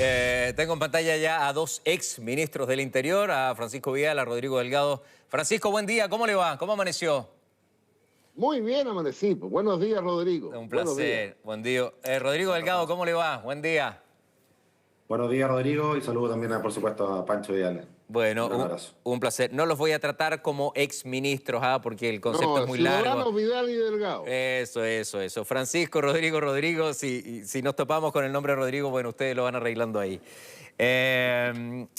Tengo en pantalla ya a dos ex ministros del Interior, a Francisco Vidal, a Rodrigo Delgado. Francisco, buen día, ¿cómo le va? ¿Cómo amaneció? Muy bien, amanecí. Pues. Buenos días, Rodrigo. Un Buenos días. placer, buen día. Rodrigo Delgado, ¿cómo le va? Buen día. Buenos días, Rodrigo, y saludo también, por supuesto, a Pancho Vidal. Bueno, Un gran abrazo. un placer. No los voy a tratar como ex ministros, porque el concepto No, es muy largo. ciudadanos Vidal y Delgado. Eso. Francisco, Rodrigo, si nos topamos con el nombre Rodrigo, bueno, ustedes lo van arreglando ahí.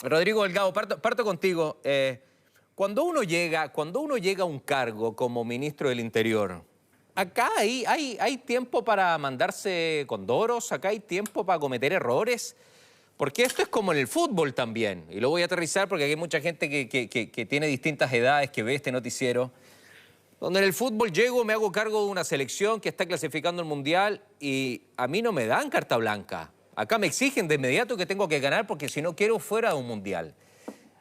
Rodrigo Delgado, parto contigo. Cuando uno llega a un cargo como ministro del Interior, acá hay tiempo para mandarse condoros, acá hay tiempo para cometer errores, porque esto es como en el fútbol también, y lo voy a aterrizar porque aquí hay mucha gente que tiene distintas edades, que ve este noticiero, donde en el fútbol llego, me hago cargo de una selección que está clasificando el Mundial y a mí no me dan carta blanca. Acá me exigen de inmediato que tengo que ganar porque si no quiero fuera de un Mundial.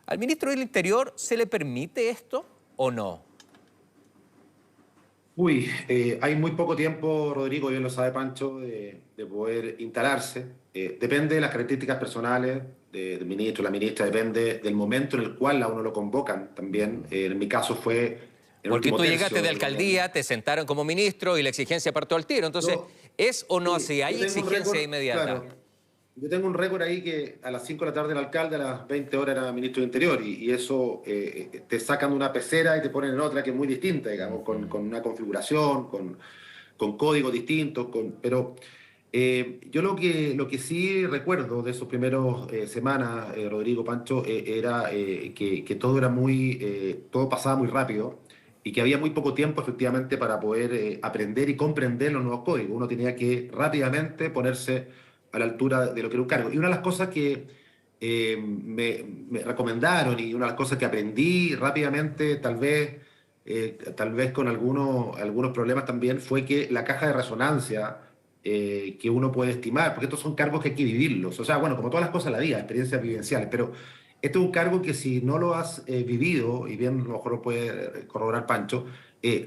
¿Al ministro del Interior se le permite esto o no? Hay muy poco tiempo, Rodrigo, bien lo sabe Pancho, de poder instalarse. Depende de las características personales del ministro, la ministra, depende del momento en el cual a uno lo convocan también. En mi caso fue el Porque último tú tercio llegaste de del alcaldía, gobierno. te sentaron como ministro y la exigencia partió al tiro. Entonces, Yo- ¿es o no sí, así? ¿Hay yo tengo un exigencia récord, inmediata? claro. Yo tengo un récord ahí que a las 5 de la tarde era alcalde, a las 20 horas era ministro de Interior, y eso te sacan de una pecera y te ponen en otra que es muy distinta, digamos, con una configuración, con códigos distintos, pero yo lo que sí recuerdo de esos primeros semanas, Rodrigo, Pancho, era que todo era todo pasaba muy rápido y que había muy poco tiempo efectivamente para poder aprender y comprender los nuevos códigos. Uno tenía que rápidamente ponerse a la altura de lo que era un cargo. Y una de las cosas que me recomendaron y una de las cosas que aprendí rápidamente, tal vez con algunos problemas también, fue que la caja de resonancia que uno puede estimar, porque estos son cargos que hay que vivirlos, o sea, bueno, como todas las cosas en la vida, experiencias vivenciales, pero este es un cargo que si no lo has vivido, y bien a lo mejor lo puede corroborar Pancho,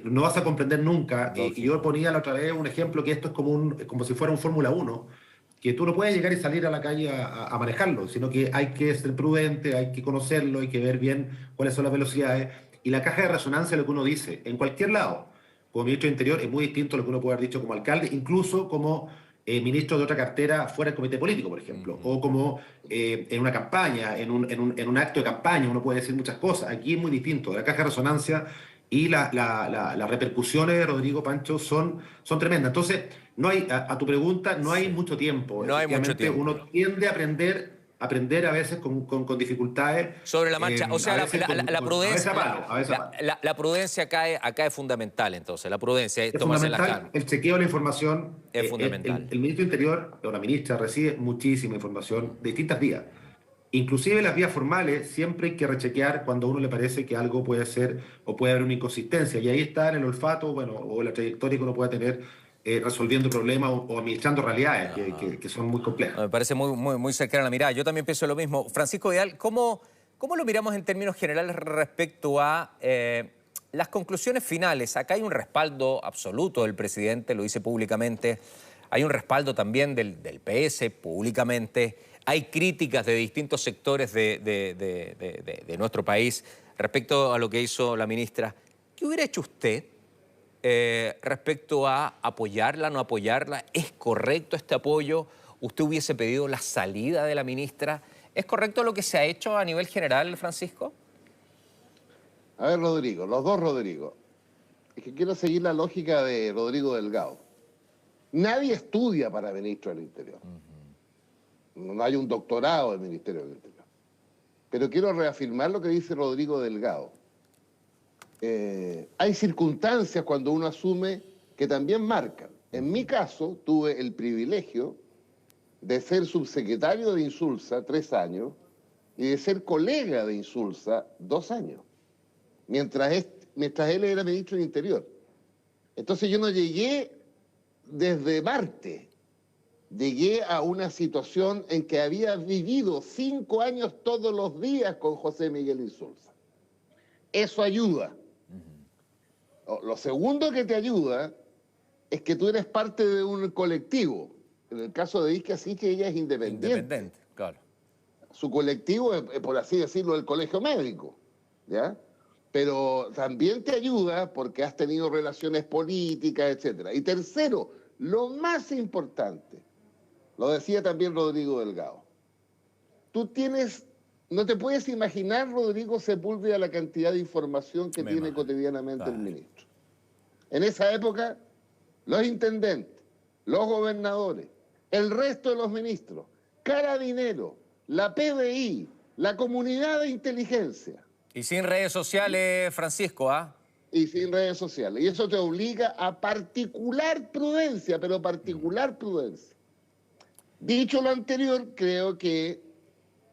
no vas a comprender nunca. Y yo Lógico. ponía la otra vez un ejemplo que esto es como si fuera un Fórmula 1, que tú no puedes llegar y salir a la calle a manejarlo, sino que hay que ser prudente, hay que conocerlo, hay que ver bien cuáles son las velocidades. Y la caja de resonancia es lo que uno dice, en cualquier lado, como ministro de Interior, es muy distinto a lo que uno puede haber dicho como alcalde, incluso como ministro de otra cartera fuera del comité político, por ejemplo, o como en una campaña, en un acto de campaña, uno puede decir muchas cosas. Aquí es muy distinto. La caja de resonancia y las repercusiones, Rodrigo, Pancho, son tremendas. Entonces, no hay, a tu pregunta, no hay Sí. mucho tiempo. No hay mucho Efectivamente, tiempo. uno tiende a aprender a veces con dificultades, Sobre la marcha, o a sea, veces la a veces prudencia, a palo, a veces a palo. la prudencia acá es fundamental, entonces, la prudencia, es Es tomarse las fundamental calmas, el chequeo de la información. es El, fundamental. el ministro de Interior o la ministra recibe muchísima información de distintas vías. Inclusive las vías formales siempre hay que rechequear cuando a uno le parece que algo puede ser o puede haber una inconsistencia. Y ahí está en el olfato, bueno, o la trayectoria que uno puede tener resolviendo problemas o administrando realidades que son muy complejas. Me parece muy cercana la mirada. Yo también pienso lo mismo. Francisco Vidal, ¿cómo lo miramos en términos generales respecto a las conclusiones finales? Acá hay un respaldo absoluto del presidente, lo dice públicamente. Hay un respaldo también del PS públicamente. Hay críticas de distintos sectores de nuestro país respecto a lo que hizo la ministra. ¿Qué hubiera hecho usted respecto a apoyarla, no apoyarla? ¿Es correcto este apoyo? ¿Usted hubiese pedido la salida de la ministra? ¿Es correcto lo que se ha hecho a nivel general, Francisco? A ver, Rodrigo, los dos Rodrigo. Es que quiero seguir la lógica de Rodrigo Delgado. Nadie estudia para ministro del Interior. No hay un doctorado del Ministerio del Interior. Pero quiero reafirmar lo que dice Rodrigo Delgado. Hay circunstancias cuando uno asume que también marcan. En mi caso, tuve el privilegio de ser subsecretario de Insulsa 3 años y de ser colega de Insulsa 2 años, mientras él era ministro del Interior. Entonces yo no llegué desde Marte, llegué a una situación en que había vivido 5 años todos los días con José Miguel Insulza. Eso ayuda. Lo segundo que te ayuda es que tú eres parte de un colectivo. En el caso de Isquia Siche, ella es independiente. Claro. Su colectivo es, por así decirlo, el colegio médico, ¿ya? Pero también te ayuda porque has tenido relaciones políticas, etcétera. Y tercero, lo más importante, lo decía también Rodrigo Delgado, tú tienes, no te puedes imaginar, Rodrigo Sepúlveda, la cantidad de información que tiene cotidianamente el ministro. En esa época, los intendentes, los gobernadores, el resto de los ministros, Carabineros, la PDI, la comunidad de inteligencia. Y sin redes sociales, Francisco, ¿ah? Y sin redes sociales. Y eso te obliga a particular prudencia, pero particular prudencia. Dicho lo anterior, creo que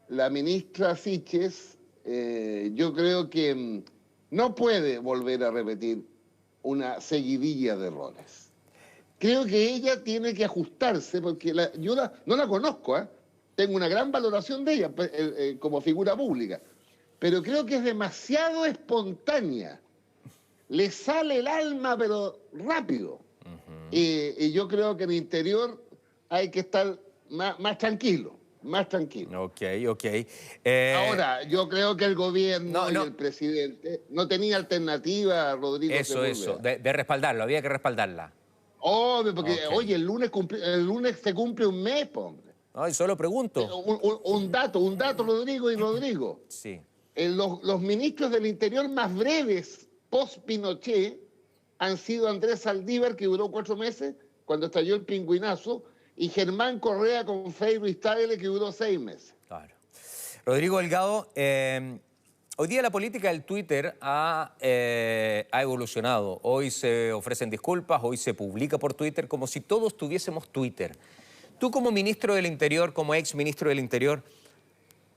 la ministra Siches, yo creo que no puede volver a repetir una seguidilla de errores. Creo que ella tiene que ajustarse, porque yo no la conozco, ¿eh? Tengo una gran valoración de ella como figura pública, pero creo que es demasiado espontánea. Le sale el alma, pero rápido. Y yo creo que en el interior hay que estar más tranquilo, más tranquilo. Ok. Ahora, yo creo que el gobierno y el presidente no tenía alternativa, Rodrigo. Eso, de respaldarlo, había que respaldarla. Obvio, porque, oye, el lunes se cumple un mes, hombre. No, y solo pregunto. Un dato, Rodrigo y Rodrigo. Sí. Los ministros del Interior más breves post-Pinochet han sido Andrés Saldívar, que duró 4 meses, cuando estalló el pingüinazo, y Germán Correa con Frei Ruiz-Tagle, que duró 6 meses. Claro. Rodrigo Delgado, hoy día la política del Twitter ha evolucionado. Hoy se ofrecen disculpas, hoy se publica por Twitter como si todos tuviésemos Twitter. Tú como ministro del Interior, como ex ministro del Interior,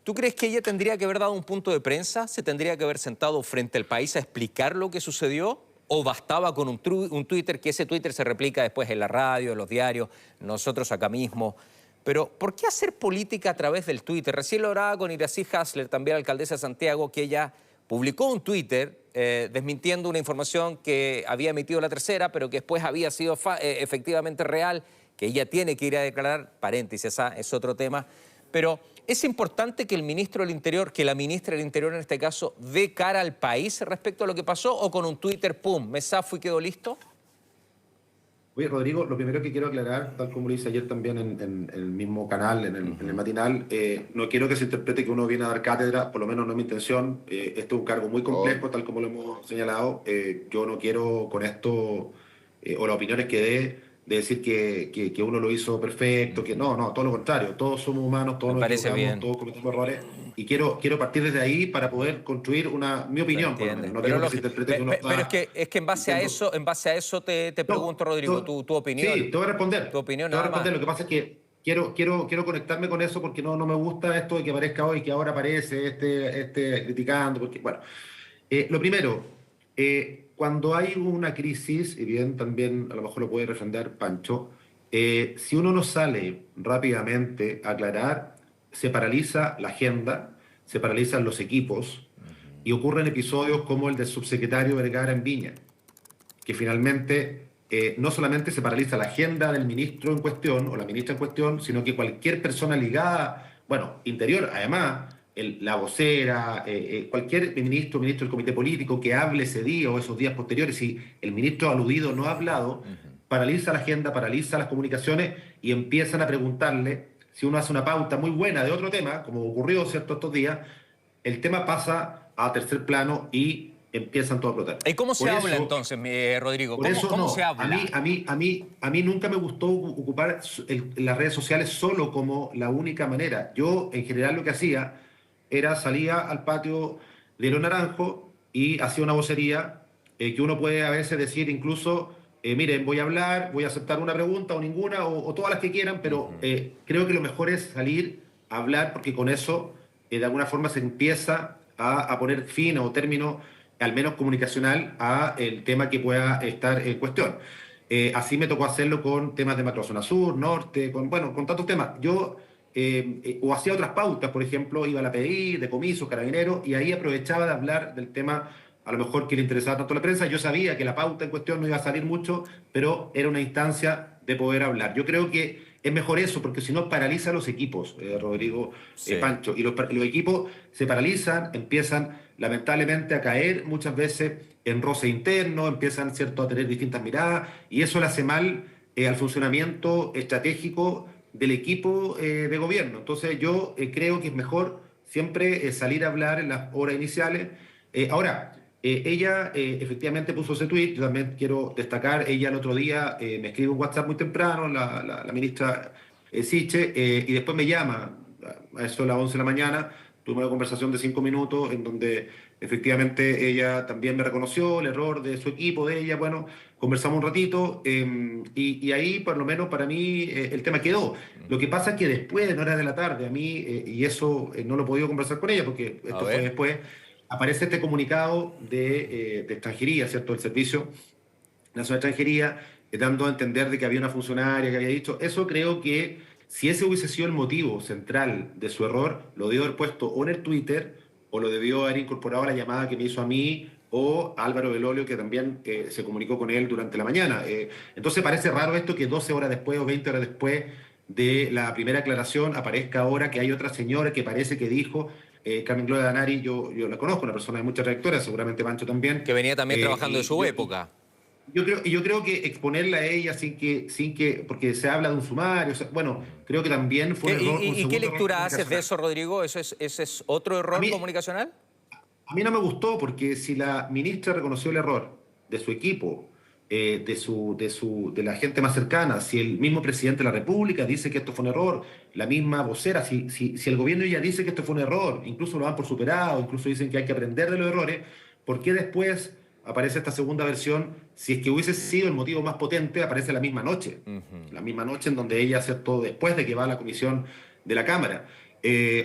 ¿tú crees que ella tendría que haber dado un punto de prensa? ¿Se tendría que haber sentado frente al país a explicar lo que sucedió? ¿O bastaba con un Twitter, que ese Twitter se replica después en la radio, en los diarios, nosotros acá mismo? Pero, ¿por qué hacer política a través del Twitter? Recién lo hablaba con Iracy Hasler, también alcaldesa de Santiago, que ella publicó un Twitter desmintiendo una información que había emitido La Tercera, pero que después había sido efectivamente real, que ella tiene que ir a declarar, paréntesis, ese es otro tema. Pero es importante que el ministro del Interior, que la ministra del Interior en este caso, dé cara al país respecto a lo que pasó, o con un Twitter, pum, me zafo y quedó listo. Oye, Rodrigo, lo primero que quiero aclarar, tal como lo hice ayer también en el mismo canal, en el matinal, no quiero que se interprete que uno viene a dar cátedra, por lo menos no es mi intención. Este es un cargo muy complejo, tal como lo hemos señalado. Yo no quiero con esto, o las opiniones que dé, de decir que uno lo hizo perfecto, que no, todo lo contrario. Todos somos humanos, todos nos equivocamos, todos cometemos errores. Y quiero partir desde ahí para poder construir mi opinión, por lo menos. No quiero que se interprete que uno está... Pero es que en base a eso te pregunto, Rodrigo, tu opinión. Sí, te voy a responder. Tu opinión, te voy a nada responder. más. Lo que pasa es que quiero conectarme con eso porque no me gusta esto de que aparezca hoy, que ahora aparece criticando, porque, bueno. Lo primero, cuando hay una crisis, y bien también a lo mejor lo puede refrendar Pancho, si uno no sale rápidamente a aclarar, se paraliza la agenda, se paralizan los equipos y ocurren episodios como el del subsecretario Vergara en Viña, que finalmente no solamente se paraliza la agenda del ministro en cuestión o la ministra en cuestión, sino que cualquier persona ligada, bueno, Interior, además, la vocera, cualquier ministro del comité político que hable ese día o esos días posteriores, si el ministro aludido no ha hablado, paraliza la agenda, paraliza las comunicaciones y empiezan a preguntarle. Si uno hace una pauta muy buena de otro tema, como ocurrió estos días, el tema pasa a tercer plano y empiezan todo a explotar. ¿Y cómo se habla entonces, Rodrigo? ¿Cómo se habla? A mí nunca me gustó ocupar las redes sociales solo como la única manera. Yo, en general, lo que hacía era salía al patio de Los Naranjos y hacía una vocería que uno puede a veces decir incluso... miren, voy a hablar, voy a aceptar una pregunta o ninguna, o todas las que quieran, pero creo que lo mejor es salir a hablar, porque con eso, de alguna forma, se empieza a poner fin o término, al menos comunicacional, a el tema que pueda estar en cuestión. Así me tocó hacerlo con temas de macrozona sur, norte, con tantos temas. Yo o hacía otras pautas, por ejemplo, iba a la PDI, decomisos, carabineros, y ahí aprovechaba de hablar del tema a lo mejor que le interesaba tanto a la prensa. Yo sabía que la pauta en cuestión no iba a salir mucho, pero era una instancia de poder hablar. Yo creo que es mejor eso, porque si no paraliza los equipos, Rodrigo, Sí. Pancho, y los equipos se paralizan, empiezan lamentablemente a caer muchas veces en roce interno, empiezan, ¿cierto?, a tener distintas miradas, y eso le hace mal al funcionamiento estratégico del equipo de gobierno. Entonces yo creo que es mejor siempre salir a hablar en las horas iniciales. Ella efectivamente puso ese tweet, yo también quiero destacar, ella el otro día me escribe un WhatsApp muy temprano, la ministra Siche, y después me llama a eso de las 11 de la mañana, tuvimos una conversación de 5 minutos en donde efectivamente ella también me reconoció el error de su equipo, de ella, bueno, conversamos un ratito y ahí por lo menos para mí el tema quedó. Lo que pasa es que después, en horas de la tarde, a mí, y eso no lo he podido conversar con ella porque A esto fue ver. después, aparece este comunicado de extranjería, ¿cierto? El Servicio Nacional de Extranjería, dando a entender de que había una funcionaria que había dicho. Eso creo que si ese hubiese sido el motivo central de su error, lo debió haber puesto o en el Twitter o lo debió haber incorporado a la llamada que me hizo a mí o a Álvaro Belolio, que también se comunicó con él durante la mañana. Entonces parece raro esto que 12 horas después o 20 horas después de la primera aclaración aparezca ahora que hay otra señora que parece que dijo Carmen Gloria Danari, yo la conozco, una persona de mucha trayectoria, seguramente Pancho también. Que venía también trabajando en su época. Yo creo que exponerla a ella porque se habla de un sumario, o sea, bueno, creo que también fue un error, un ¿Y qué segundo error lectura haces de comunicacional. eso, Rodrigo? ¿Ese es otro A error mí, comunicacional? a mí no me gustó porque si la ministra reconoció el error de su equipo, de la gente más cercana, si el mismo presidente de la República dice que esto fue un error, la misma vocera, si el gobierno ya dice que esto fue un error, incluso lo dan por superado, incluso dicen que hay que aprender de los errores, ¿por qué después aparece esta segunda versión? Si es que hubiese sido el motivo más potente, aparece la misma noche en donde ella hace todo después de que va a la comisión de la Cámara.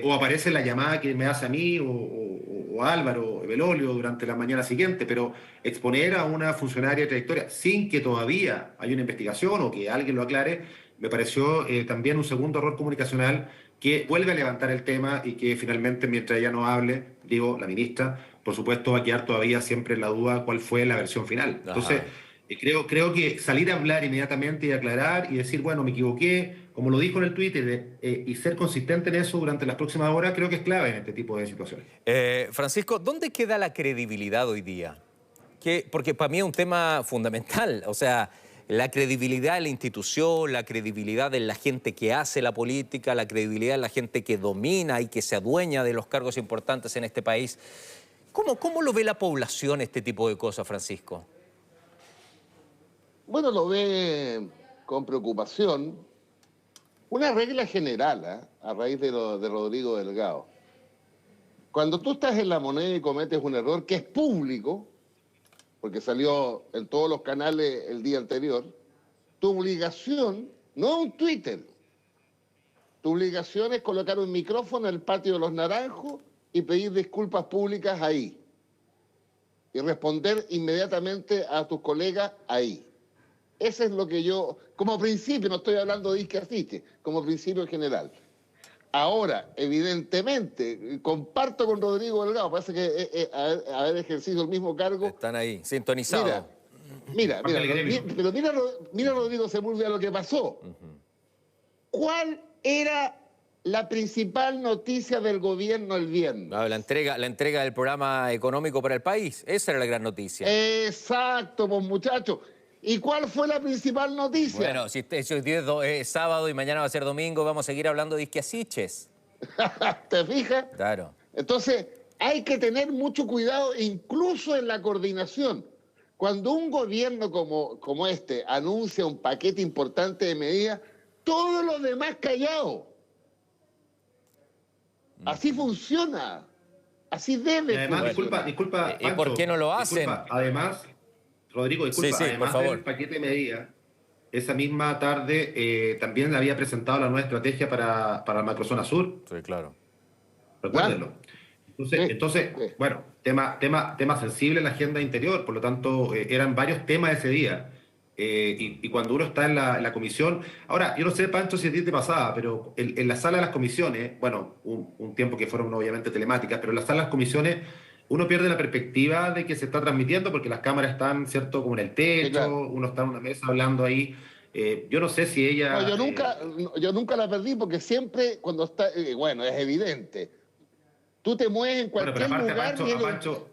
O aparece la llamada que me hace a mí o a Álvaro Belolio durante la mañana siguiente, pero exponer a una funcionaria de trayectoria sin que todavía haya una investigación o que alguien lo aclare, me pareció también un segundo error comunicacional que vuelve a levantar el tema y que finalmente, mientras ella no hable, digo, la ministra, por supuesto va a quedar todavía siempre en la duda cuál fue la versión final. Entonces, Ajá. creo que salir a hablar inmediatamente y aclarar y decir, bueno, me equivoqué, como lo dijo en el Twitter, y ser consistente en eso durante las próximas horas, creo que es clave en este tipo de situaciones. Francisco, ¿dónde queda la credibilidad hoy día? Porque para mí es un tema fundamental, o sea, la credibilidad de la institución, la credibilidad de la gente que hace la política, la credibilidad de la gente que domina y que se adueña de los cargos importantes en este país. ¿Cómo lo ve la población este tipo de cosas, Francisco? Bueno, lo ve con preocupación. Una regla general, a raíz de lo de Rodrigo Delgado. Cuando tú estás en La Moneda y cometes un error que es público, porque salió en todos los canales el día anterior, tu obligación, no un Twitter, tu obligación es colocar un micrófono en el patio de los Naranjos y pedir disculpas públicas ahí. Y responder inmediatamente a tus colegas ahí. Ese es lo que yo, como principio, no estoy hablando de asiste, como principio general. Ahora, evidentemente, comparto con Rodrigo Delgado, parece que haber ejercido el mismo cargo. Están ahí, sintonizados. Mira, pero mira Rodrigo Sepúlveda lo que pasó. ¿Cuál era la principal noticia del gobierno el viernes? La entrega del programa económico para el país, esa era la gran noticia. Exacto, pues muchachos. ¿Y cuál fue la principal noticia? Bueno, si hoy es sábado y mañana va a ser domingo, vamos a seguir hablando de isquiasiches. ¿Te fijas? Claro. Entonces, hay que tener mucho cuidado, incluso en la coordinación. Cuando un gobierno como este anuncia un paquete importante de medidas, todos los demás callados. Así funciona. Así debe Además, funcionar. disculpa, ¿Y por qué no lo hacen? Además, Rodrigo, disculpa, Sí, además por favor. del paquete de medidas, esa misma tarde también había presentado la nueva estrategia para la macrozona sur. Sí, claro. Recuérdenlo. Entonces, Sí. bueno, tema sensible en la agenda interior, por lo tanto, eran varios temas ese día. Y cuando uno está en la comisión. Ahora, yo no sé, Pancho, si a ti te pasaba, pero en la sala de las comisiones, bueno, un tiempo que fueron obviamente telemáticas, pero en la sala de las comisiones uno pierde la perspectiva de que se está transmitiendo porque las cámaras están, ¿cierto?, como en el techo, Sí, claro. uno está en una mesa hablando ahí. Yo no sé si ella... No, yo nunca la perdí porque siempre cuando está, bueno, es evidente. Tú te mueves en bueno, pero cualquier aparte lugar a Pancho,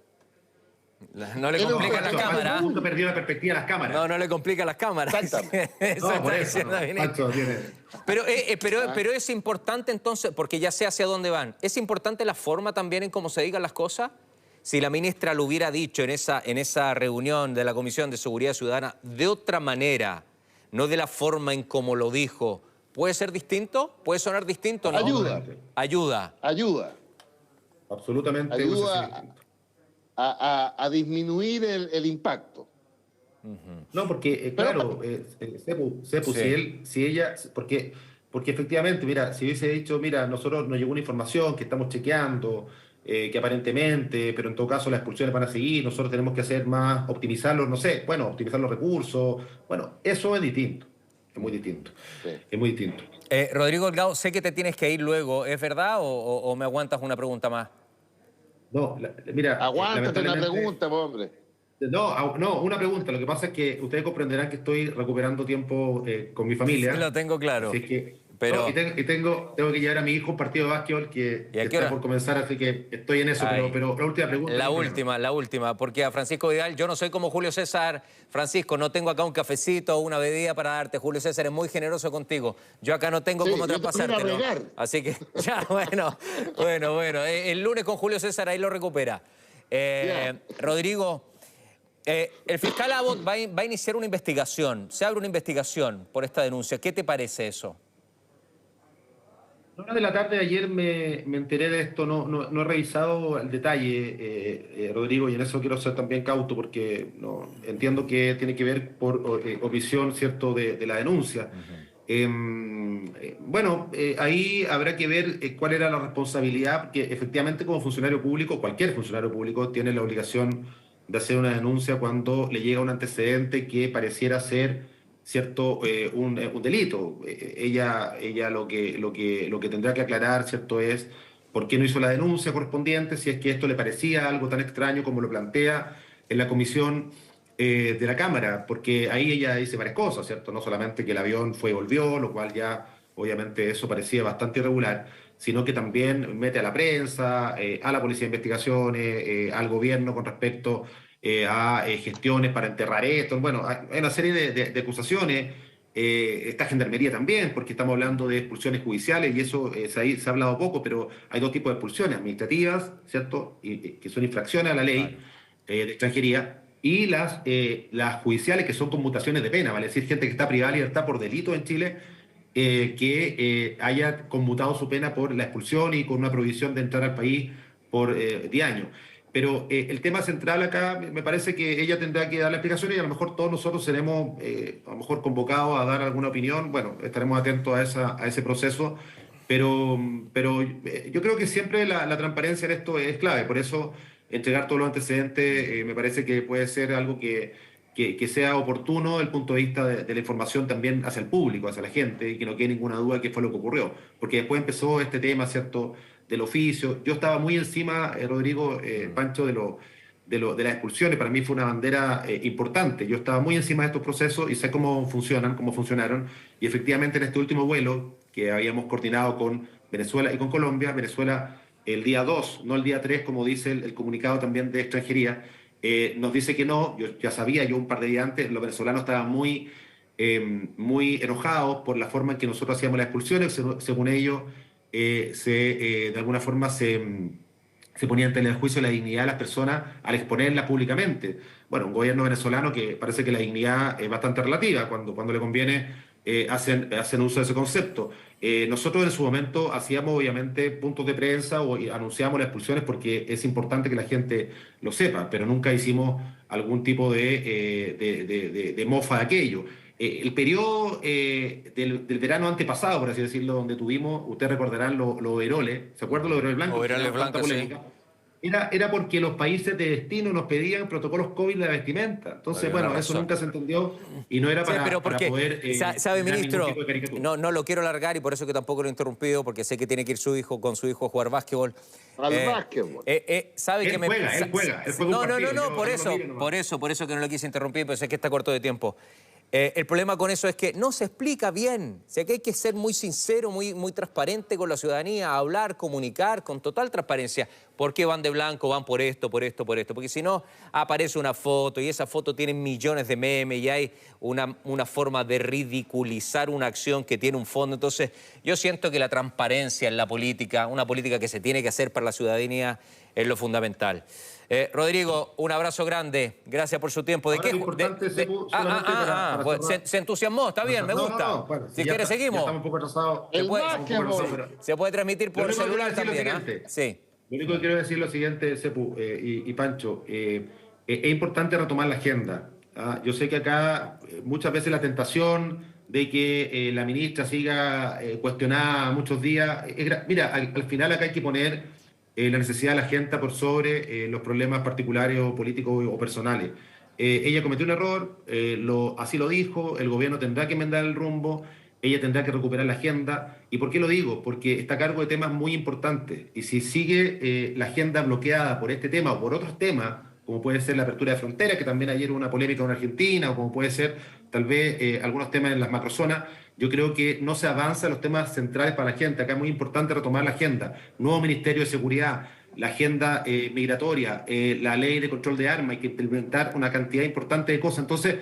No le Él complica las es un cámaras. Pancho perdió la perspectiva de las cámaras. No le complica las cámaras. Exactamente. Eso No, está por eso, diciendo no. Vinicius. Pancho tiene... Pero es importante entonces, porque ya sé hacia dónde van, ¿es importante la forma también en cómo se digan las cosas? Si la ministra lo hubiera dicho en esa reunión de la Comisión de Seguridad Ciudadana de otra manera, no de la forma en cómo lo dijo, ¿puede ser distinto? ¿Puede sonar distinto? No. Ayuda. Ayuda. Absolutamente. Ayuda a disminuir el impacto. No, porque, claro, Sepu, Sí. si ella, porque efectivamente, mira, si hubiese dicho, mira, nosotros nos llegó una información que estamos chequeando, que aparentemente, pero en todo caso las expulsiones van a seguir, nosotros tenemos que hacer más, optimizarlos, no sé, bueno, optimizar los recursos, bueno, eso es distinto, es muy distinto, Sí. es muy distinto. Rodrigo Delgado, sé que te tienes que ir luego, ¿es verdad o me aguantas una pregunta más? No, mira, Aguántate una lamentablemente... pregunta, hombre. No, una pregunta. Lo que pasa es que ustedes comprenderán que estoy recuperando tiempo con mi familia. Sí, lo tengo claro. Así es que, Pero... no, tengo que llevar a mi hijo a un partido de básquetbol que ¿Y a qué está hora? por comenzar, así que estoy en eso. Ay. Pero la última pregunta. La última, porque a Francisco Vidal, yo no soy como Julio César. Francisco, no tengo acá un cafecito o una bebida para darte. Julio César es muy generoso contigo. Yo acá no tengo Sí, cómo yo te voy a traspasártelo. regar. Así que, ya, bueno. El lunes con Julio César ahí lo recupera. Rodrigo, el fiscal Abbott va a iniciar una investigación. Se abre una investigación por esta denuncia. ¿Qué te parece eso? A la hora de la tarde de ayer me enteré de esto, no he revisado el detalle, Rodrigo, y en eso quiero ser también cauto porque no, entiendo que tiene que ver por omisión, ¿cierto?, de la denuncia. Ahí habrá que ver cuál era la responsabilidad, porque efectivamente como funcionario público, cualquier funcionario público tiene la obligación de hacer una denuncia cuando le llega un antecedente que pareciera ser cierto un delito. Ella lo que tendrá que aclarar, cierto, es por qué no hizo la denuncia correspondiente, si es que esto le parecía algo tan extraño como lo plantea en la comisión de la Cámara, porque ahí ella dice varias cosas, cierto, no solamente que el avión fue y volvió, lo cual ya obviamente eso parecía bastante irregular, sino que también mete a la prensa, a la Policía de Investigaciones, al gobierno con respecto a gestiones para enterrar esto. Bueno, hay una serie de acusaciones. Está Gendarmería también, porque estamos hablando de expulsiones judiciales y eso se ha hablado poco, pero hay dos tipos de expulsiones, administrativas, ¿cierto? Que son infracciones a la ley de extranjería, y las judiciales, que son conmutaciones de pena, vale decir, gente que está privada de libertad por delito en Chile, que haya conmutado su pena por la expulsión y con una prohibición de entrar al país por 10 años. Pero el tema central acá, me parece que ella tendrá que dar la explicación y a lo mejor todos nosotros seremos a lo mejor convocados a dar alguna opinión. Bueno, estaremos atentos a ese proceso, pero yo creo que siempre la transparencia en esto es clave. Por eso entregar todos los antecedentes me parece que puede ser algo que sea oportuno desde el punto de vista de la información también hacia el público, hacia la gente, y que no quede ninguna duda de qué fue lo que ocurrió. Porque después empezó este tema, ¿cierto?, del oficio. Yo estaba muy encima, Rodrigo, Pancho, de las expulsiones. Para mí fue una bandera importante. Yo estaba muy encima de estos procesos y sé cómo funcionan, cómo funcionaron. Y efectivamente en este último vuelo que habíamos coordinado con Venezuela y con Colombia, Venezuela el día 2, no el día 3, como dice el comunicado también de extranjería, nos dice que no. Yo ya sabía, yo un par de días antes, los venezolanos estaban muy enojados por la forma en que nosotros hacíamos las expulsiones. Según ellos, de alguna forma se ponía ante el juicio la dignidad de las personas al exponerlas públicamente. Bueno, un gobierno venezolano que parece que la dignidad es bastante relativa, cuando le conviene hacen uso de ese concepto. Nosotros en su momento hacíamos obviamente puntos de prensa o anunciamos las expulsiones porque es importante que la gente lo sepa, pero nunca hicimos algún tipo de mofa de aquello. El periodo del verano antepasado, por así decirlo, donde tuvimos, ustedes recordarán los overoles, ¿se acuerdan los overoles blancos? Overoles blancos, sí. Era porque los países de destino nos pedían protocolos COVID de la vestimenta. Entonces, bueno, eso nunca se entendió y no era para, pero para poder... sabe, ministro, no lo quiero alargar y por eso que tampoco lo he interrumpido, porque sé que tiene que ir con su hijo a jugar básquetbol. Al básquetbol. Sabe él que juega. No, por eso que no lo quise interrumpir, pero sé que está corto de tiempo. El problema con eso es que no se explica bien. O sea, que hay que ser muy sincero, muy transparente con la ciudadanía, hablar, comunicar con total transparencia. ¿Por qué van de blanco? Van por esto, por esto, por esto. Porque si no, aparece una foto y esa foto tiene millones de memes y hay una forma de ridiculizar una acción que tiene un fondo. Entonces, yo siento que la transparencia en la política, una política que se tiene que hacer para la ciudadanía, es lo fundamental. Rodrigo, un abrazo grande. Gracias por su tiempo. Ahora, lo importante, Sepu, solamente para pues cerrar. se entusiasmó, está bien, me gusta. Bueno, Si quiere, ya seguimos. estamos un poco atrasados. Se puede transmitir por celular también, ¿ah? Sí. Lo único que quiero decir es lo siguiente, Sepu y Pancho. Es importante retomar la agenda. ¿Ah? Yo sé que acá muchas veces la tentación de que la ministra siga cuestionada muchos días. Mira, al final acá hay que poner la necesidad de la agenda por sobre los problemas particulares o políticos o personales. Ella cometió un error, así lo dijo, el gobierno tendrá que enmendar el rumbo, ella tendrá que recuperar la agenda. ¿Y por qué lo digo? Porque está a cargo de temas muy importantes. Y si sigue la agenda bloqueada por este tema o por otros temas, como puede ser la apertura de fronteras, que también ayer hubo una polémica en Argentina, o como puede ser tal vez algunos temas en las macrozonas, yo creo que no se avanza en los temas centrales para la gente. Acá es muy importante retomar la agenda. Nuevo Ministerio de Seguridad, la agenda migratoria, la ley de control de armas, hay que implementar una cantidad importante de cosas. Entonces,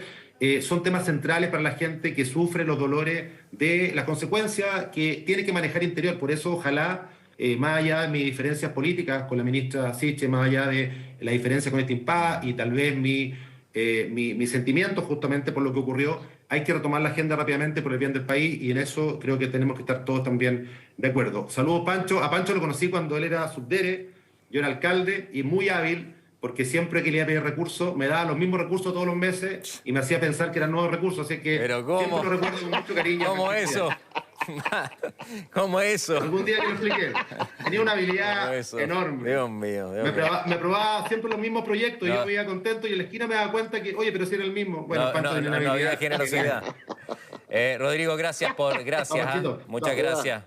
son temas centrales para la gente que sufre los dolores de las consecuencias que tiene que manejar Interior. Por eso, ojalá, más allá de mis diferencias políticas con la ministra Siche, más allá de la diferencia con este impas y tal vez mi sentimiento justamente por lo que ocurrió, hay que retomar la agenda rápidamente por el bien del país y en eso creo que tenemos que estar todos también de acuerdo. Saludos, Pancho. A Pancho lo conocí cuando él era subdere, yo era alcalde y muy hábil, porque siempre que le iba a pedir recursos, me daba los mismos recursos todos los meses y me hacía pensar que eran nuevos recursos, así que ¿Pero cómo? siempre lo recuerdo con mucho cariño. ¿Cómo eso? ¿Cómo eso? Algún día que lo expliqué. Tenía una habilidad enorme. Dios mío. Me probaba siempre los mismos proyectos, No. yo me iba contento y en la esquina me daba cuenta que, oye, pero si era el mismo. Bueno, Pancho tenía una no había habilidad. generosidad. Rodrigo, gracias. Panchito. Muchas gracias.